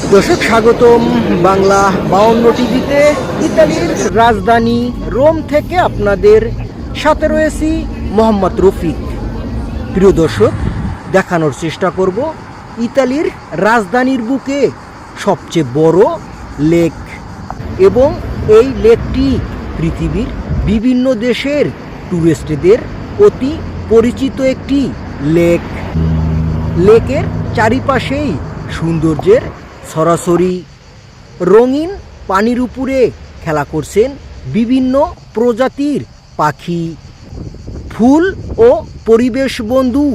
দর্শক স্বাগতম বাংলা 52 টিভিতে। ইতালির রাজধানী রোম থেকে আপনাদের সাথে রয়েছি মোহাম্মদ রফিক। প্রিয় দর্শক, দেখানোর চেষ্টা করব ইতালির রাজধানীর বুকে সবচেয়ে বড় লেক, এবং এই লেকটি পৃথিবীর বিভিন্ন দেশের টুরিস্টদের অতি পরিচিত একটি লেক। লেকের চারিপাশেই সৌন্দর্যের সরাসরি। রঙিন পানির উপরে খেলা করছেন বিভিন্ন প্রজাতির পাখি। ফুল ও পরিবেশ বন্ধু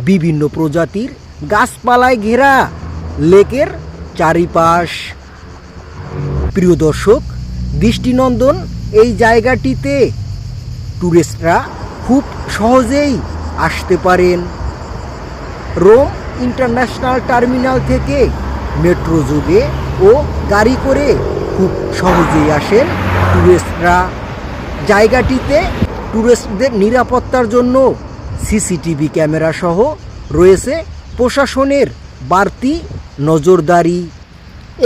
বিভিন্ন প্রজাতির গাছপালায় ঘেরা লেকের চারিপাশ। প্রিয় দর্শক, দৃষ্টিনন্দন এই জায়গাটিতে টুরিস্টরা খুব সহজেই আসতে পারেন। রোম ইন্টারন্যাশনাল টার্মিনাল থেকে মেট্রো যোগে ও গাড়ি করে খুব সহজেই আসেন টুরিস্টরা। জায়গাটিতে টুরিস্টদের নিরাপত্তার জন্য সিসিটিভি ক্যামেরা সহ রয়েছে প্রশাসনের বাড়তি নজরদারি।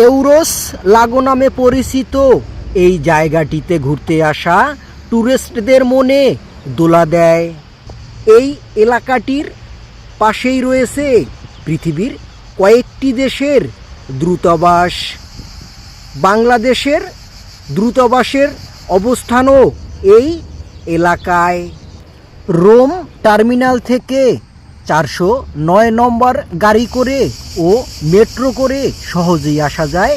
ইউরোস লাগো নামে পরিচিত এই জায়গাটিতে ঘুরতে আসা টুরিস্টদের মনে দোলা দেয়। এই এলাকাটির পাশেই রয়েছে পৃথিবীর কয়েকটি দেশের দূতাবাস। বাংলাদেশের দূতাবাসের অবস্থানও এই এলাকায়। রোম টার্মিনাল থেকে 409 নম্বর গাড়ি করে ও মেট্রো করে সহজেই আসা যায়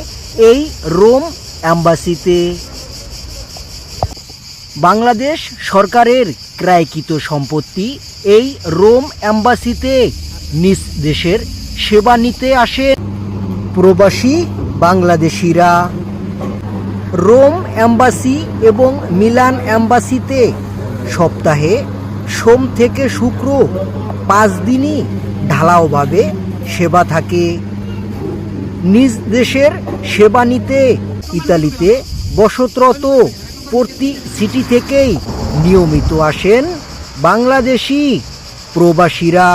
এই রোম অ্যাম্বাসিতে। বাংলাদেশ সরকারের ক্রয়কৃত সম্পত্তি এই রোম অ্যাম্বাসিতে নিজ দেশের সেবা নিতে আসে প্রবাসী বাংলাদেশিরা। রোম অ্যাম্বাসি এবং মিলান অ্যাম্বাসিতে সপ্তাহে সোম থেকে শুক্র 5 দিনই ঢালাওভাবে সেবা থাকে। নিজ দেশের সেবা নিতে ইতালিতে বসতরত প্রতি সিটি থেকেই নিয়মিত আসেন বাংলাদেশি প্রবাসীরা।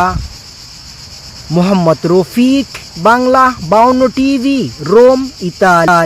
Mohammad Rafiq, Bangla 52 TV, Rome, Italy.